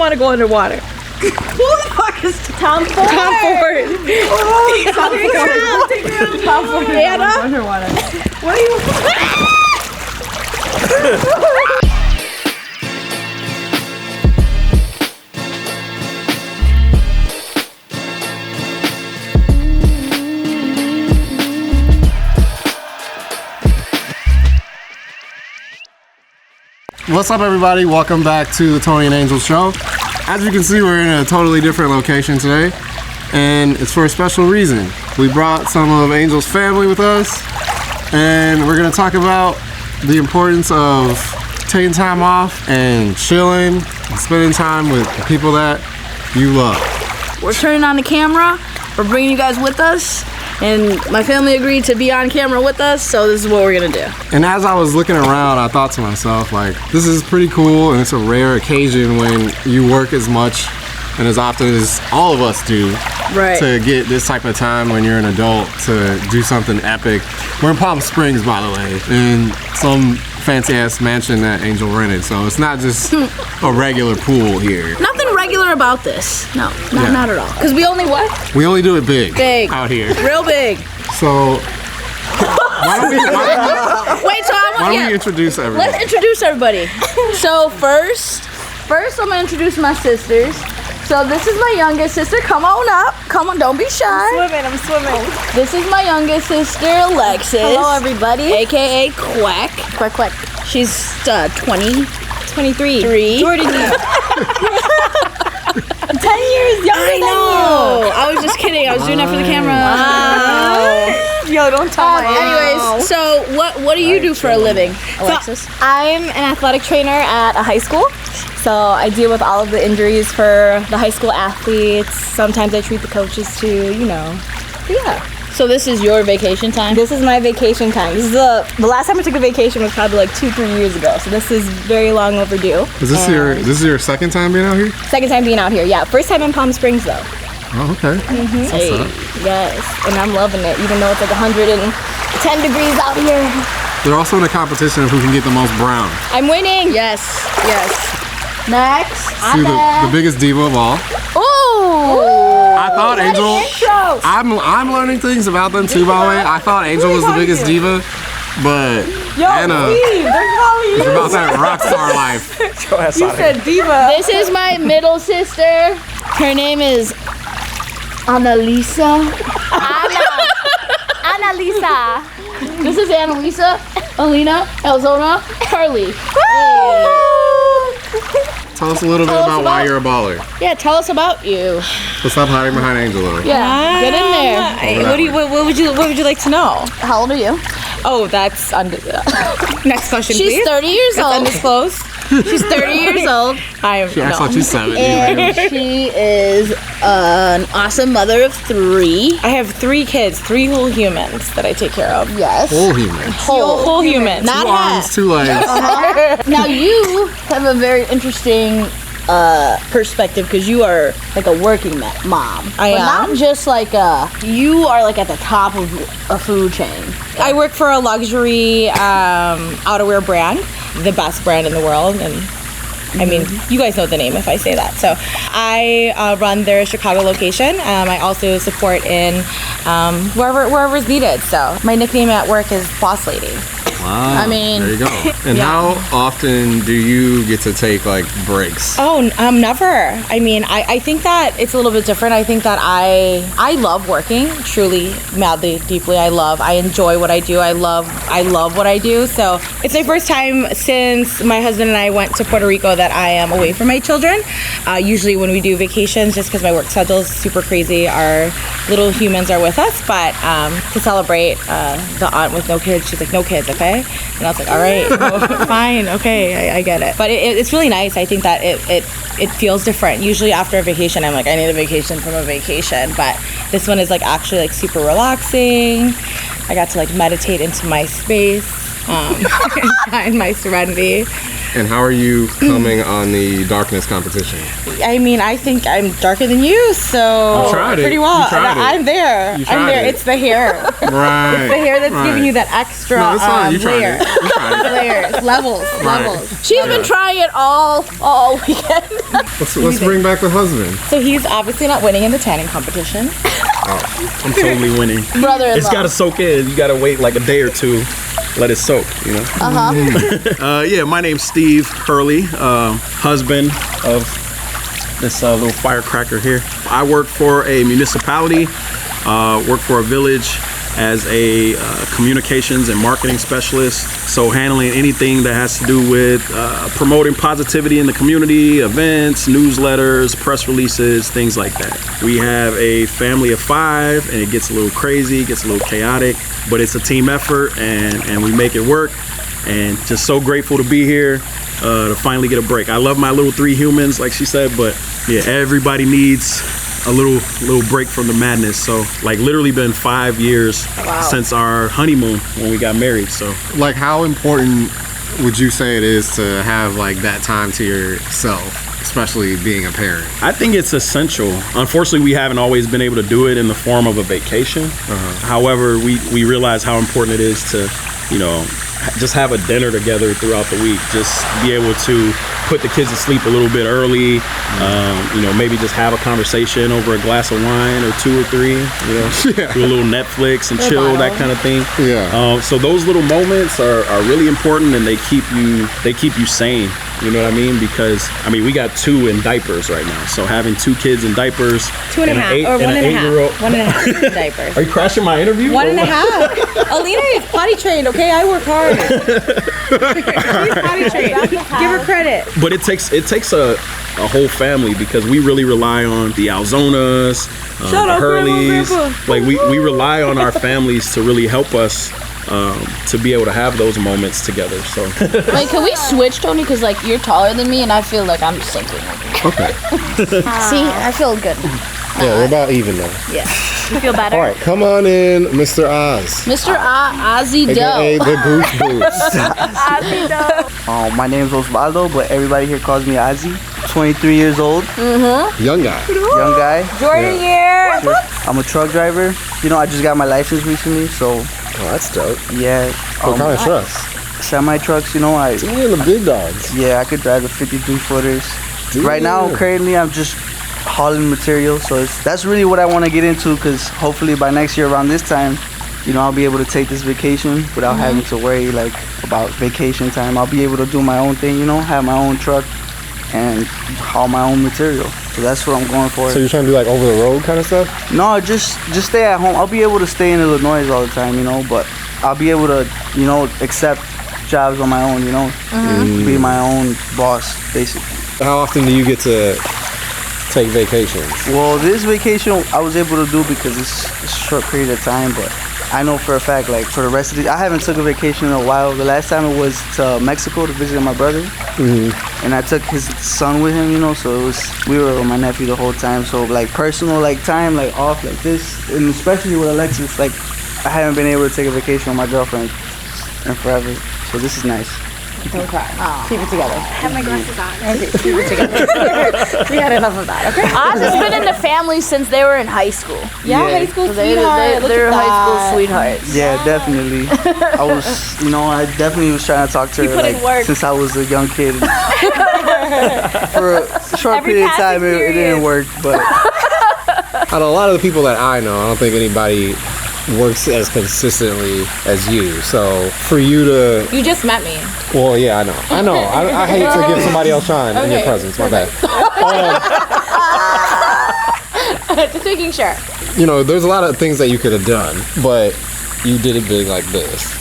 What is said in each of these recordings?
want to go underwater? Who the fuck is Tom Ford? Tom Ford. Oh, Tom Ford. Anna? Underwater. What are you? What's up, everybody? Welcome back to the Tony and Angel Show. As you can see, we're in a totally different location today, and it's for a special reason. We brought some of Angel's family with us, and we're gonna talk about the importance of taking time off and chilling and spending time with the people that you love. We're turning on the camera. We're bringing you guys with us. And my family agreed to be on camera with us, so this is what we're gonna do. And as I was looking around, I thought to myself, like, this is pretty cool, and it's a rare occasion when you work as much and as often as all of us do, right, to get this type of time when you're an adult to do something epic. We're in Palm Springs, by the way, in some fancy-ass mansion that Angel rented, so it's not just a regular pool here. Nothing regular about this. No, not at all. Because we only what? We only do it big. Big. Out here. Real big. So, why don't we introduce everybody? Let's introduce everybody. So first I'm gonna introduce my sisters. So this is my youngest sister. Come on up. Come on, don't be shy. I'm swimming. This is my youngest sister, Alexis. Hello, everybody. AKA Quack. Quack. She's 23. 23. Jordan. 10 years younger than you. I was just kidding. I was doing that for the camera. Wow. Yo, don't tell me. Anyways, so what do you do for a living, Alexis? So, I'm an athletic trainer at a high school. So I deal with all of the injuries for the high school athletes. Sometimes I treat the coaches too, you know. But yeah. So this is your vacation time? This is my vacation time. This is the last time I took a vacation was probably like 2-3 years ago. So this is very long overdue. Is this your second time being out here? Second time being out here, yeah. First time in Palm Springs though. Oh, okay. Mm-hmm. Hey, yes, and I'm loving it, even though it's like 110 degrees out here. They're also in a competition of who can get the most brown. I'm winning. Yes. Next. See, the biggest diva of all. Ooh. I thought Angel. I'm learning things about them too, by the way. I thought Angel was the biggest diva, but Anna is about that rock star life. You said diva. This is my middle sister. Her name is Annalisa. Annalisa. This is Annalisa, Alina, Elzona, Carly. Tell us a little bit about why you're a baller. Yeah, tell us about you. So stop hiding behind Angel. Yeah, get in there. What would you like to know? How old are you? Oh, that's next question, She's please. 30 years That's old. undisclosed. She's 30 years old. She acts like she's 70. And she is an awesome mother of 3. I have 3 kids, 3 whole humans that I take care of. Yes. Whole human. Whole humans. Not 2 half. arms, 2 legs. Now you have a very interesting perspective because you are like a working mom. I am. Not just like you are like at the top of a food chain. I work for a luxury outerwear brand, the best brand in the world, and I mean, you guys know the name if I say that. So I run their Chicago location. I also support in wherever is needed. So my nickname at work is Boss Lady. Wow. I mean, there you go. And how often do you get to take like breaks? Oh, never. I mean, I think that it's a little bit different. I think that I love working, truly, madly, deeply. I enjoy what I do. I love what I do. So it's my first time since my husband and I went to Puerto Rico that I am away from my children. Usually when we do vacations, just because my work schedule is super crazy, our little humans are with us. But to celebrate the aunt with no kids, she's like, no kids, okay? And I was like, all right, fine, okay, I get it. But it's really nice. I think that it feels different. Usually after a vacation, I'm like, I need a vacation from a vacation. But this one is like actually like super relaxing. I got to like meditate into my space, find my serenity. And how are you coming on the darkness competition? I mean, I think I'm darker than you, so You tried it. pretty well. You tried it. I'm there. You I'm tried there. it. It's the hair. Right. It's the hair that's right. giving you that extra No, it's fine. You tried layer. it. You tried it. Layers, levels, Right. levels. She's been trying it all weekend. Let's bring back the husband. So he's obviously not winning in the tanning competition. I'm totally winning. Brother-in-law. It's gotta soak in. You gotta wait like a day or two. Let it soak, you know? Yeah, my name's Steve Hurley, husband of this little firecracker here. I work for a municipality, work for a village as a communications and marketing specialist. So handling anything that has to do with promoting positivity in the community, events, newsletters, press releases, things like that. We have a family of 5 and it gets a little crazy, gets a little chaotic, but it's a team effort and we make it work. And just so grateful to be here to finally get a break. I love my little 3 humans, like she said, but yeah, everybody needs a little break from the madness. So like literally been 5 years since our honeymoon when we got married. So Like, how important would you say it is to have like that time to yourself, especially being a parent? I think it's essential. Unfortunately, we haven't always been able to do it in the form of a vacation. However, we realize how important it is to, you know, just have a dinner together throughout the week. Just be able to put the kids to sleep a little bit early. You know, maybe just have a conversation over a glass of wine or 2 or 3. You know, Yeah. do a little Netflix and chill, that kind of thing. Yeah. So those little moments are really important, and they keep you sane. You know what I mean? Because I mean, we got 2 in diapers right now. So having 2 kids in diapers, 2 and a half, or 1 and a half. 8-year-old. 1 and a half in diapers. Are you crashing my interview? 1 or and a what? half. Alina is potty trained, okay? I work hard. She's potty trained. Give her credit. But it takes a whole family, because we really rely on the Alzonas, the up, Hurleys. Grandma. Like we rely on our families to really help us to be able to have those moments together. So Like, can we switch, Tony? Because, like, you're taller than me, and I feel like I'm sinking. Okay. See, I feel good. Yeah, we're about even now. Yeah. You feel better? All right, come on in, Mr. Oz. Mr. Ozzie AKA Doe. the Boost Boost. My name's Osvaldo, but everybody here calls me Ozzie. 23 years old, Young guy. young guy. Jordan here. I'm a truck driver. You know, I just got my license recently, so Oh, that's dope. yeah. What kind of trucks? Semi trucks, you know, Damn, the big dogs. yeah, I could drive the 53 footers. Right now, Damn. currently, I'm just hauling material, so that's really what I want to get into, because hopefully by next year around this time, you know, I'll be able to take this vacation without having to worry like about vacation time. I'll be able to do my own thing, you know, have my own truck and haul my own material. So that's what I'm going for. So you're trying to do like over the road kind of stuff? No, just stay at home. I'll be able to stay in Illinois all the time, you know, but I'll be able to, you know, accept jobs on my own, you know, be my own boss, basically. How often do you get to take vacations? Well, this vacation I was able to do because it's a short period of time, but I know for a fact, like, for the rest of the, I haven't took a vacation in a while. The last time it was to Mexico to visit my brother, and I took his son with him, you know, so it was, we were with my nephew the whole time. So like personal, like time, like off, like this, and especially with Alexis, like I haven't been able to take a vacation with my girlfriend in forever. So this is nice. Don't cry. Keep it together. I have my glasses on. Okay, keep it together. We had enough of that, okay? Oz has been in the family since they were in high school. Yeah, Yeah. high school So sweetheart. Look they're at high school that. sweethearts. Yeah, definitely. I was, you know, I definitely was trying to talk to her put in like work. since I was a young kid. For a short Every period of passing time, it didn't work, but Out of a lot of the people that I know, I don't think anybody works as consistently as you. So for you to, You just met me. well, yeah, I know. I hate to give somebody else shine in your Okay, presence. My bad. Just making sure. You know, there's a lot of things that you could have done, but you did it big like this.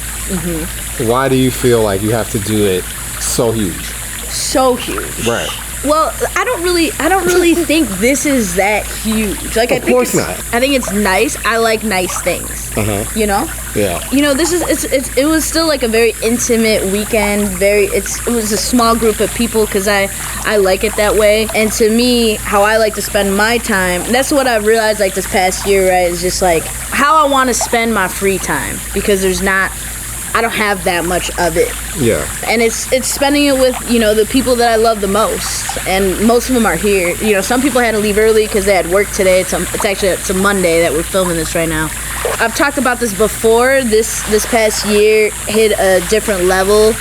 Why do you feel like you have to do it so huge? So huge. Right. Well, I don't really think this is that huge. Like, Of course not. I think it's nice. I like nice things. You know. Yeah. You know, this is it was still like a very intimate weekend. It was a small group of people because I like it that way. And to me, how I like to spend my time, and that's what I've realized like this past year, right? Is just like how I want to spend my free time, because there's not I don't have that much of it. Yeah. And it's spending it with, you know, the people that I love the most, and most of them are here. You know, some people had to leave early because they had work today. It's a Monday that we're filming this right now. I've talked about this before. This past year hit a different level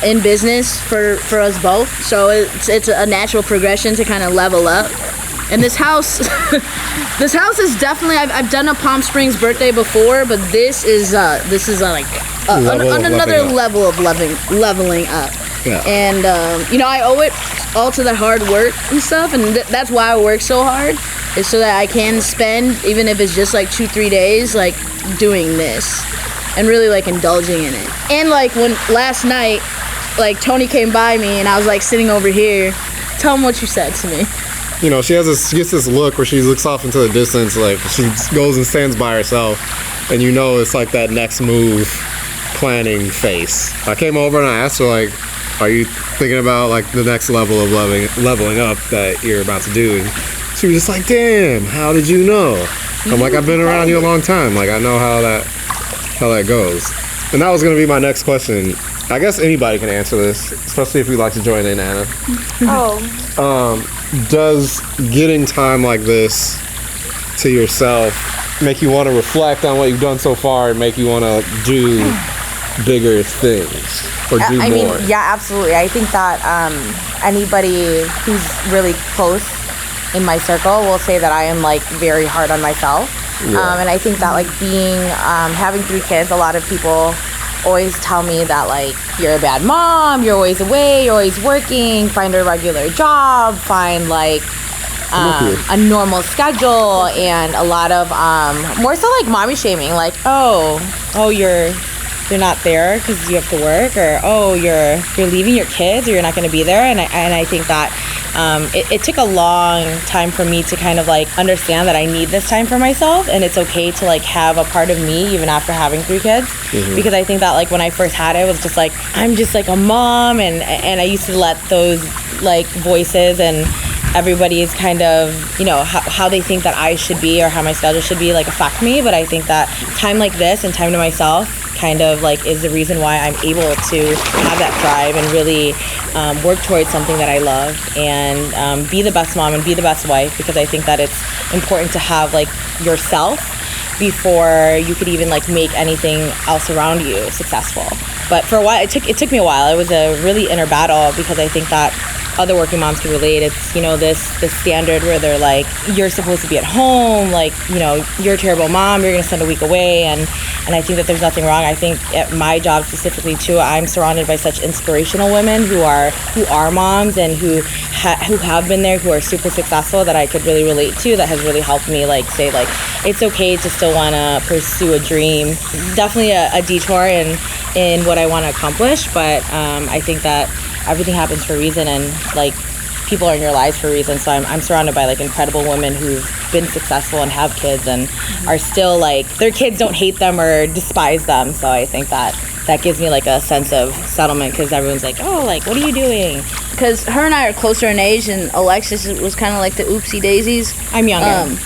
in business for us both, so it's a natural progression to kind of level up. And this house this house is definitely, I've done a Palm Springs birthday before, but this is like another level of leveling up. Yeah. And you know, I owe it all to the hard work and stuff, and that's why I work so hard, is so that I can spend, even if it's just like 2-3 days, like doing this and really like indulging in it. And like when last night, like Tony came by me and I was like sitting over here. Tell him what you said to me. You know, she gets this look where she looks off into the distance, like she goes and stands by herself, and you know it's like that next move planning face. I came over and I asked her, like, are you thinking about like the next level of leveling up that you're about to do? And she was just like, damn, how did you know? I'm like, I've been around you a long time. Like, I know how that goes. And that was gonna be my next question. I guess anybody can answer this, especially if you'd like to join in, Anna. Does getting time like this to yourself make you want to reflect on what you've done so far and make you want to do bigger things or do more? I mean, yeah, absolutely. I think that anybody who's really close in my circle will say that I am like very hard on myself. Yeah. And I think that like having 3 kids, a lot of people always tell me that like you're a bad mom, you're always away, you're always working, find a regular job, find like a normal schedule, and a lot of more so like mommy shaming, like oh you're not there because you have to work, or oh you're leaving your kids or you're not going to be there. And I think that it took a long time for me to kind of like understand that I need this time for myself, and it's okay to like have a part of me even after having 3 kids. Because I think that like when I first had it was just like I'm just like a mom, and I used to let those like voices and everybody's kind of, you know, how they think that I should be or how my schedule should be like affect me. But I think that time like this and time to myself kind of like is the reason why I'm able to have that drive and really work towards something that I love, and be the best mom and be the best wife, because I think that it's important to have like yourself before you could even like make anything else around you successful. But for a while, it took me a while. It was a really inner battle, because I think that other working moms can relate. It's, you know, this standard where they're like, you're supposed to be at home, like, you know, you're a terrible mom, you're gonna spend a week away, and I think that there's nothing wrong. I think at my job specifically too, I'm surrounded by such inspirational women who are moms and who have been there, who are super successful, that I could really relate to, that has really helped me like say like it's okay to still want to pursue a dream. Definitely a detour in what I want to accomplish, but I think that everything happens for a reason, and like people are in your lives for a reason. So I'm surrounded by like incredible women who've been successful and have kids and are still like, their kids don't hate them or despise them. So I think that gives me like a sense of settlement, because everyone's like, oh, like, what are you doing? Because her and I are closer in age, and Alexis was kind of like the oopsie daisies. I'm younger.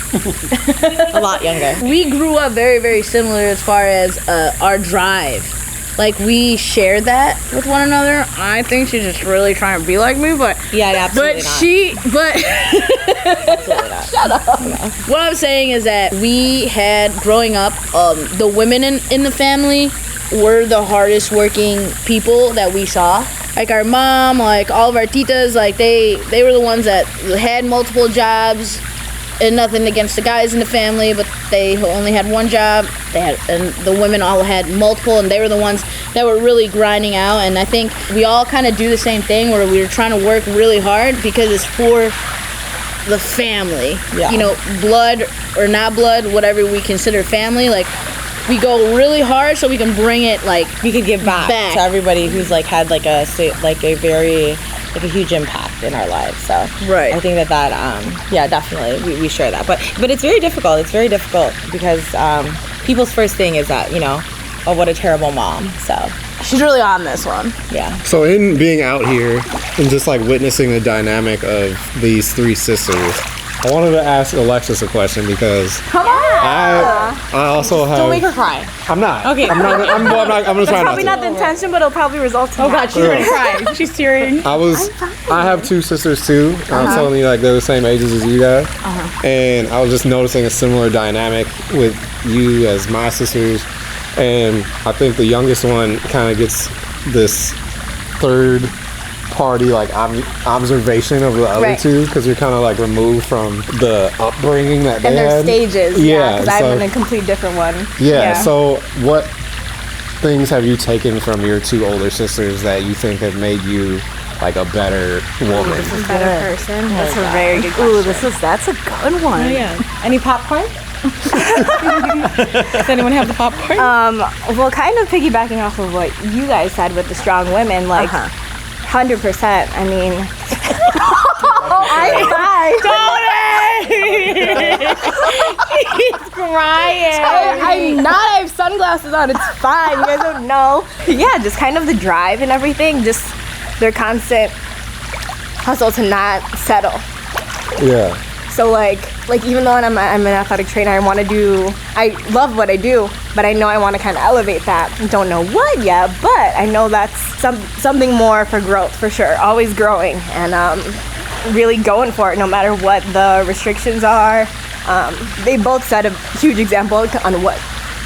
A lot younger. We grew up very, very similar as far as our drive. Like, we shared that with one another. I think she's just really trying to be like me, but yeah, absolutely but absolutely not. Shut up. No. What I'm saying is that we had, growing up, the women in the family were the hardest working people that we saw. Like our mom, like all of our titas, like they were the ones that had multiple jobs. And nothing against the guys in the family, but they only had one job. And the women all had multiple, and they were the ones that were really grinding out. And I think we all kind of do the same thing, where we were trying to work really hard because it's for the family. Yeah. You know, blood or not blood, whatever we consider family. Like, we go really hard so we can bring it, like, we could give back to everybody who's like had like a very like a huge impact in our lives. So right. I think that yeah, definitely we share that. But it's very difficult. It's very difficult because people's first thing is that, you know, oh, what a terrible mom. So she's really on this one. Yeah. So in being out here and just like witnessing the dynamic of these 3 sisters, I wanted to ask Alexis a question, because Come on. I also have. Don't make her cry. I'm not. Okay. I'm not. I'm gonna try not Probably to. not the intention, but it'll probably result in Oh God, she's gonna cry. She's tearing. I have two sisters too. I'm telling you, like they're the same ages as you guys. And I was just noticing a similar dynamic with you as my sisters. And I think the youngest one kind of gets this third party like observation of the other Right. two, because you're kind of like removed from the upbringing that they and their had. stages. Yeah, because I'm in a complete different one. Yeah, so what things have you taken from your two older sisters that you think have made you like a better woman? Better person. That's a very good question. That's a good one. Oh yeah. Any popcorn? Does anyone have the popcorn? Well, kind of piggybacking off of what you guys said with the strong women, like 100%. I mean, He's crying. I'm not. I have sunglasses on. It's fine. You guys don't know. Yeah, just kind of the drive and everything. Just their constant hustle to not settle. Yeah. So like even though I'm an athletic trainer, I love what I do, but I know I want to kind of elevate that. Don't know what yet, but I know that's something more for growth for sure. Always growing and really going for it no matter what the restrictions are. They both set a huge example on what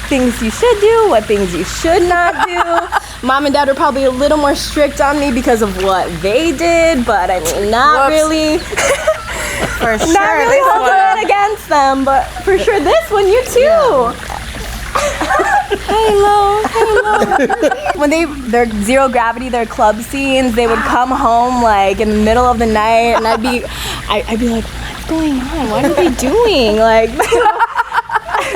things you should do, what things you should not do. Mom and Dad are probably a little more strict on me because of what they did, but I mean, not really. For sure. Not really holding it against them, but for sure this one, you too. Hello. When their zero gravity, their club scenes, they would come home like in the middle of the night, and I'd be like, what's going on? What are they doing? Like.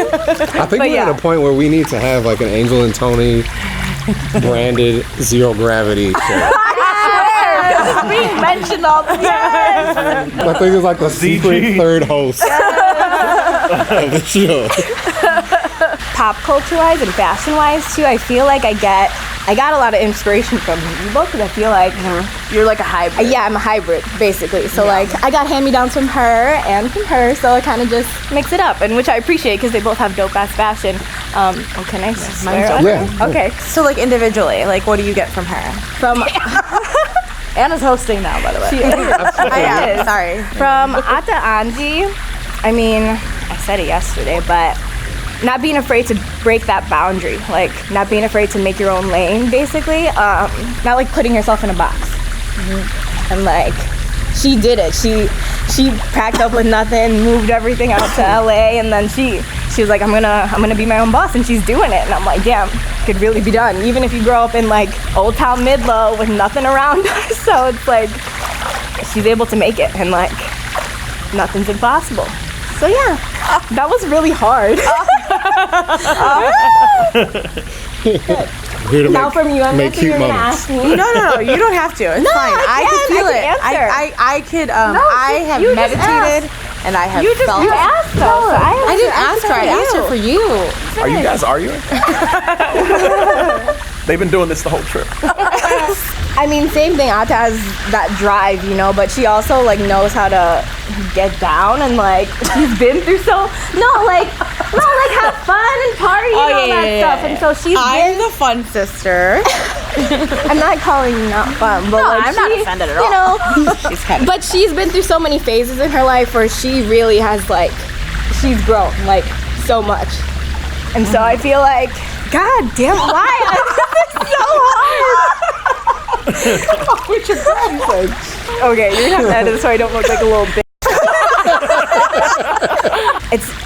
I think we're at a point where we need to have like an Angel and Tony branded zero gravity show. Being mentioned all the time. I think it's like the secret third host of the show. Pop culture wise and fashion wise too, I feel like I got a lot of inspiration from you both, because I feel like You're like a hybrid. yeah, I'm a hybrid basically. So like I got hand-me-downs from her and from her, so I kind of just mix it up, and which I appreciate because they both have dope ass fashion. Can I swear? Yeah. Okay. So like individually, like what do you get from her? From Anna's hosting now, by the way. I am. Sorry. From Ata Anji, I mean, I said it yesterday, but not being afraid to break that boundary, like not being afraid to make your own lane, basically. Not like putting yourself in a box. And like, she did it. She packed up with nothing, moved everything out to LA, and then she was like, I'm gonna be my own boss, and she's doing it. And I'm like, damn, could really be done. Even if you grow up in like Old Town Midlow with nothing around us, so it's like she's able to make it, and like nothing's impossible. So yeah, that was really hard. Here to Now from you, I'm make guessing you're cute gonna moments. ask me. No, you don't have to. It's No, fine. I can can. feel I it. can answer. I could. I have you just meditated and I have felt. You asked though. No, I didn't ask her. I asked her for you. Are you guys arguing? They've been doing this the whole trip. I mean, same thing. Ata has that drive, you know, but she also like knows how to get down, and like she's been through like have fun and party and all that stuff. And so she's I'm been. the fun sister. I'm not calling you not fun, but like I'm not offended at all. You know, but she's been through so many phases in her life where she really has like she's grown like so much, and so I feel like God damn, why? It's so hard. Okay, you're gonna have to edit this so I don't look like a little bitch.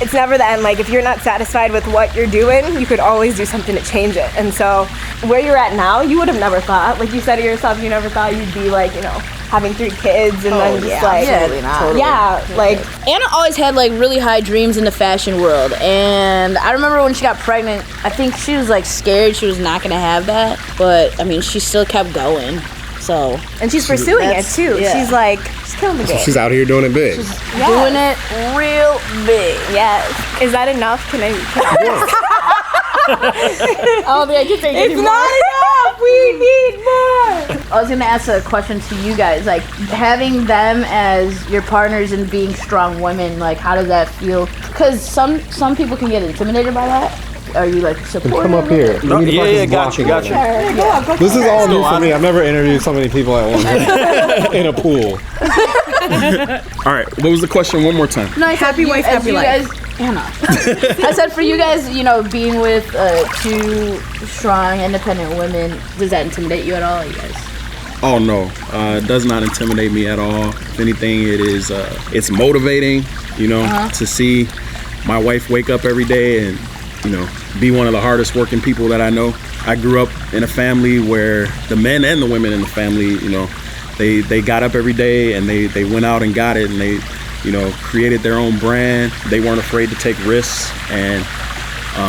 It's never the end. Like if you're not satisfied with what you're doing, you could always do something to change it. And so where you're at now, you would have never thought. Like you said it yourself, you never thought you'd be like, you know, having 3 kids and then just like absolutely not. Yeah, like Anna always had like really high dreams in the fashion world, and I remember when she got pregnant, I think she was like scared she was not gonna have that, but I mean she still kept going. So and she's pursuing it too. yeah. She's killing the game. She's out here doing it big. doing it real big. Yes. Is that enough? Can I I don't think I can take It's anymore. not enough. We need more. I was gonna ask a question to you guys, like having them as your partners and being strong women. Like, how does that feel? Because some people can get intimidated by that. Are you like supportive? Come up here. No, yeah, got you. This is all new for me. I've never interviewed so many people at once in a pool. All right, what was the question one more time? No, I said Happy wife, as happy you life. Guys, Anna. I said for you guys, being with two strong, independent women, does that intimidate you at all, you guys? Oh no, it does not intimidate me at all. If anything, it is it's motivating, to see my wife wake up every day and be one of the hardest working people that I know. I grew up in a family where the men and the women in the family, they got up every day and they went out and got it, and they created their own brand. They weren't afraid to take risks, and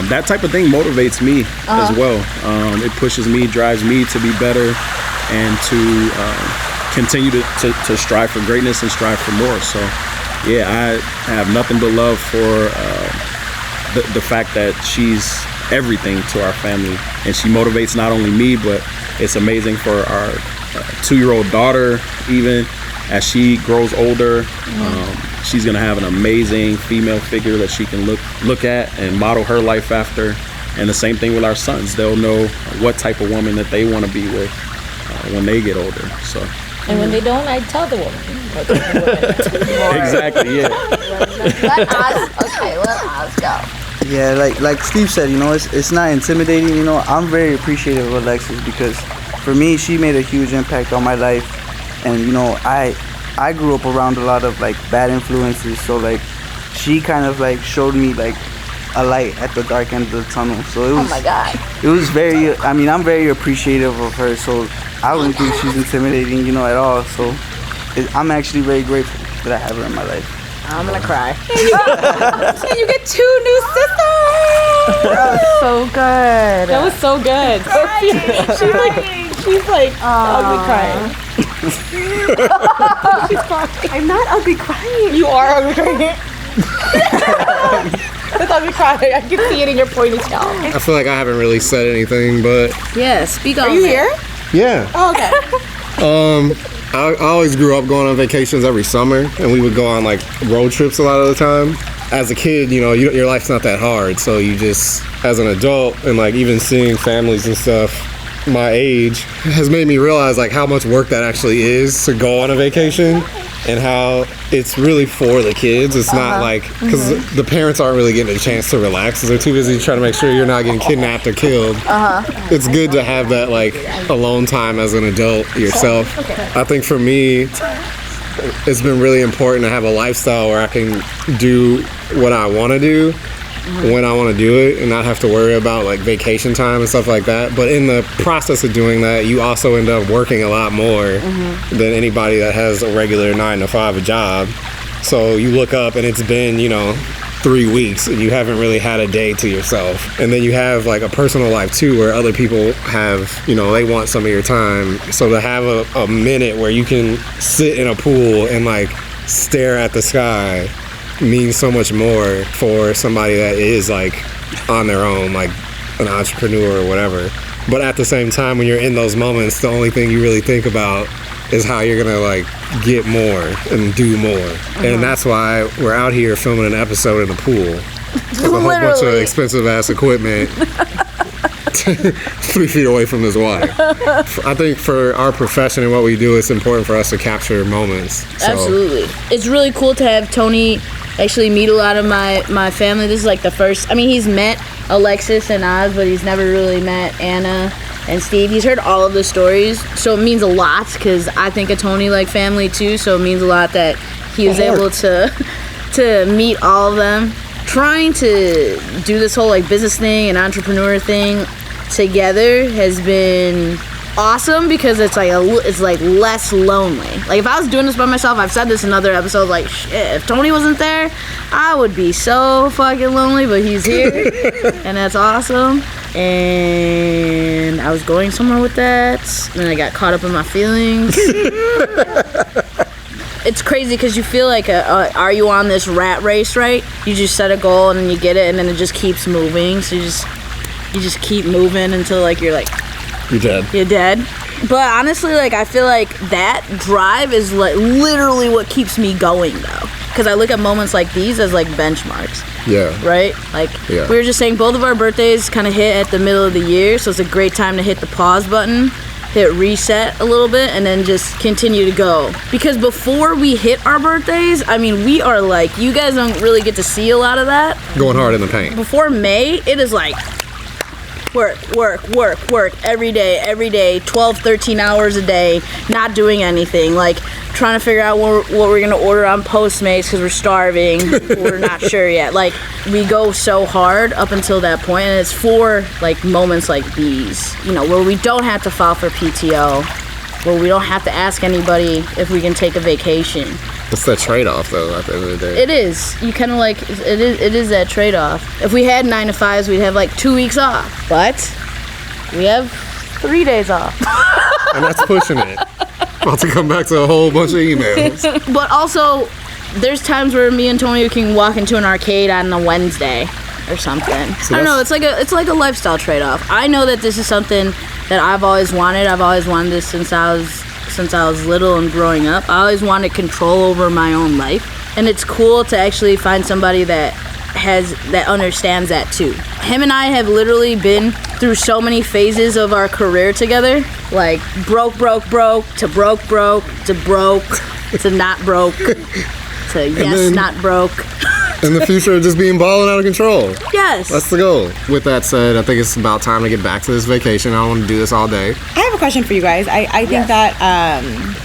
that type of thing motivates me as well. It pushes me, drives me to be better and to continue to strive for greatness and strive for more. So yeah, I have nothing but love for the fact that she's everything to our family, and she motivates not only me, but it's amazing for our 2-year-old daughter. Even as she grows older, she's gonna have an amazing female figure that she can look at and model her life after. And the same thing with our sons. They'll know what type of woman that they want to be with when they get older. So And when they don't, I tell the woman. exactly, yeah. Let us go. Yeah, like Steve said, it's not intimidating. I'm very appreciative of Alexis because for me, she made a huge impact on my life, and I grew up around a lot of like bad influences, so like she kind of like showed me like a light at the dark end of the tunnel. So it was, Oh my God. it was very. I'm very appreciative of her. So I wouldn't think she's intimidating, at all. So I'm actually very grateful that I have her in my life. I'm gonna cry. And you get 2 new sisters. So good. That was so good. She's like ugly crying. She's crying. I'm not ugly crying. You are ugly crying. That's ugly crying. I can see it in your ponytail. I feel like I haven't really said anything, but Yeah, speak on Are you it. here? yeah. Oh, okay. I always grew up going on vacations every summer, and we would go on like road trips a lot of the time. As a kid, your life's not that hard, so you just, as an adult, and like even seeing families and stuff my age has made me realize like how much work that actually is to go on a vacation, and how it's really for the kids. It's not like, because the parents aren't really getting a chance to relax because they're too busy trying to make sure you're not getting kidnapped or killed. It's good to have that like alone time as an adult yourself. I think for me, it's been really important to have a lifestyle where I can do what I want to do when I want to do it and not have to worry about like vacation time and stuff like that. But in the process of doing that, you also end up working a lot more than anybody that has a regular 9-to-5 job. So you look up and it's been 3 weeks and you haven't really had a day to yourself. And then you have like a personal life too, where other people have, they want some of your time. So to have a minute where you can sit in a pool and like stare at the sky means so much more for somebody that is like on their own, like an entrepreneur or whatever. But at the same time, when you're in those moments, the only thing you really think about is how you're gonna like get more and do more. And that's why we're out here filming an episode in the pool with a whole bunch of expensive ass equipment 3 feet away from this water. I think for our profession and what we do, it's important for us to capture moments. So. Absolutely. It's really cool to have Tony actually meet a lot of my family. This is like the first, he's met Alexis and Oz, but he's never really met Anna and Steve. He's heard all of the stories, so it means a lot because I think of Tony like family too, so it means a lot that he was able to meet all of them. Trying to do this whole like business thing and entrepreneur thing together has been awesome because it's like less lonely. Like if I was doing this by myself, I've said this in other episodes, like shit, if Tony wasn't there, I would be so fucking lonely, but he's here and that's awesome. And I was going somewhere with that and then I got caught up in my feelings. It's crazy because you feel like are you on this rat race, right? You just set a goal and then you get it and then it just keeps moving, so you just you just keep moving until like you're dead. But honestly, like I feel like that drive is like literally what keeps me going though, because I look at moments like these as like benchmarks. Yeah. Right? Like we were just saying, both of our birthdays kind of hit at the middle of the year, so it's a great time to hit the pause button, hit reset a little bit, and then just continue to go. Because before we hit our birthdays, I mean, we are like, you guys don't really get to see a lot of that. Going hard in the paint. Before May, it is like work every day, 12, 13 hours a day, not doing anything, like trying to figure out what we're gonna order on Postmates because we're starving. We're not sure yet. Like, we go so hard up until that point, and it's for like moments like these, you know, where we don't have to file for PTO, where we don't have to ask anybody if we can take a vacation. It's that trade-off, though, at the end of the day. It is. You kind of like, it is that trade-off. If we had 9 to 5s, we'd have like 2 weeks off. But we have 3 days off. And that's pushing it. About to come back to a whole bunch of emails. But also, there's times where me and Tony can walk into an arcade on a Wednesday or something. So I don't know. It's like a lifestyle trade-off. I know that this is something that I've always wanted. I've always wanted this since I was little and growing up. I always wanted control over my own life, and it's cool to actually find somebody that understands that too. Him and I have literally been through so many phases of our career together, like broke to broke to not broke to yes, not broke. In the future, just being balling out of control. Yes. That's the goal. With that said, I think it's about time to get back to this vacation. I don't want to do this all day. I have a question for you guys. I think that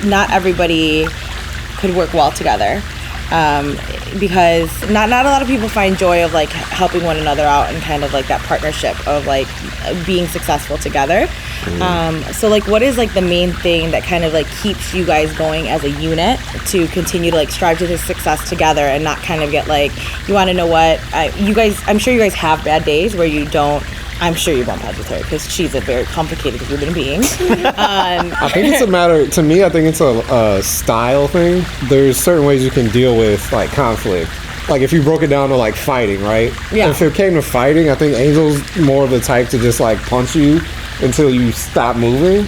not everybody could work well together. Because not a lot of people find joy of like helping one another out and kind of like that partnership of like being successful together. So like, what is like the main thing that kind of like keeps you guys going as a unit to continue to like strive to this success together and not kind of get like, you want to know what, you guys, I'm sure you guys have bad days where you don't. I'm sure you bump heads with her because she's a very complicated human being. I think it's a matter, to me, I think it's a style thing. There's certain ways you can deal with like conflict. Like if you broke it down to like fighting, right? Yeah. If it came to fighting, I think Angel's more of the type to just like punch you until you stop moving.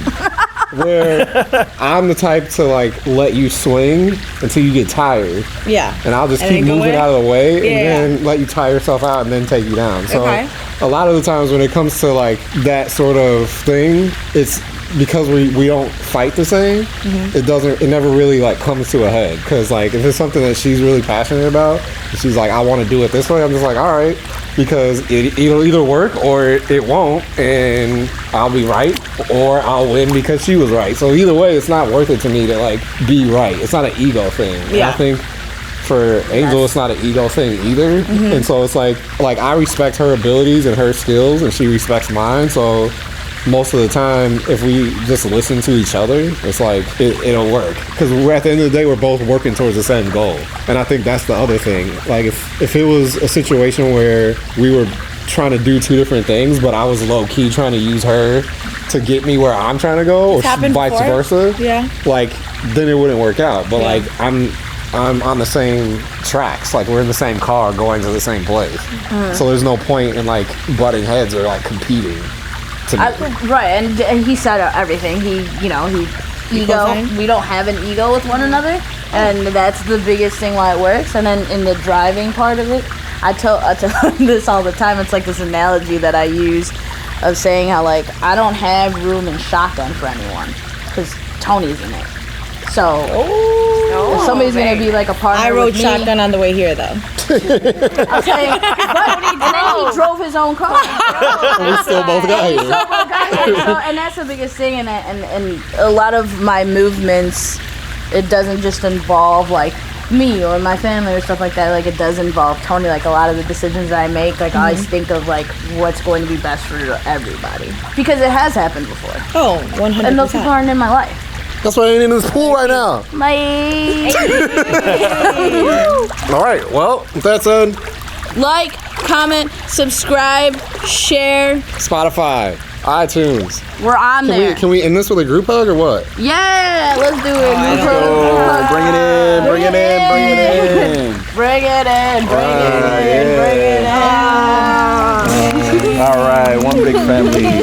Where I'm the type to like let you swing until you get tired. Yeah. And I'll just And keep then go moving in? out of the way Yeah. and then let you tire yourself out and then take you down. So Okay. a lot of the times when it comes to like that sort of thing, it's because we don't fight the same. It never really like comes to a head. Because like if it's something that she's really passionate about, and she's like, I want to do it this way, I'm just like, all right. Because it'll either work or it won't, and I'll be right or I'll win because she was right. So either way, it's not worth it to me to like be right. It's not an ego thing. And I think for Angel, it's not an ego thing either. And so it's like I respect her abilities and her skills, and she respects mine. So most of the time, if we just listen to each other, it's like it'll work. Because at the end of the day, we're both working towards the same goal. And I think that's the other thing. Like if it was a situation where we were trying to do two different things, but I was low key trying to use her to get me where I'm trying to go, or vice versa, like then it wouldn't work out. But like I'm on the same tracks, like we're in the same car going to the same place. So there's no point in like butting heads or like competing. Right, and he said everything. Ego. We don't have an ego with one another, and that's the biggest thing why it works. And then in the driving part of it, I tell this all the time. It's like this analogy that I use of saying how like I don't have room in shotgun for anyone because Tony's in it. So if somebody's gonna be like a partner, I rode with me, shotgun on the way here though. I'm saying, and then he drove his own car. We still both got here. So, and that's the biggest thing, and a lot of my movements, it doesn't just involve like me or my family or stuff like that. Like it does involve Tony. Like a lot of the decisions that I make, like I always think of like what's going to be best for everybody because it has happened before. Oh, 100%. And those people aren't in my life. That's why I ain't in this pool right now. All right, well, with that said, Like, comment, subscribe, share. Spotify, iTunes. We're on there. Can we end this with a group hug or what? Yeah, let's do it. Let's go. Bring it in, bring it in, bring it in. Bring it in, bring it in, bring it in. All right, one big family.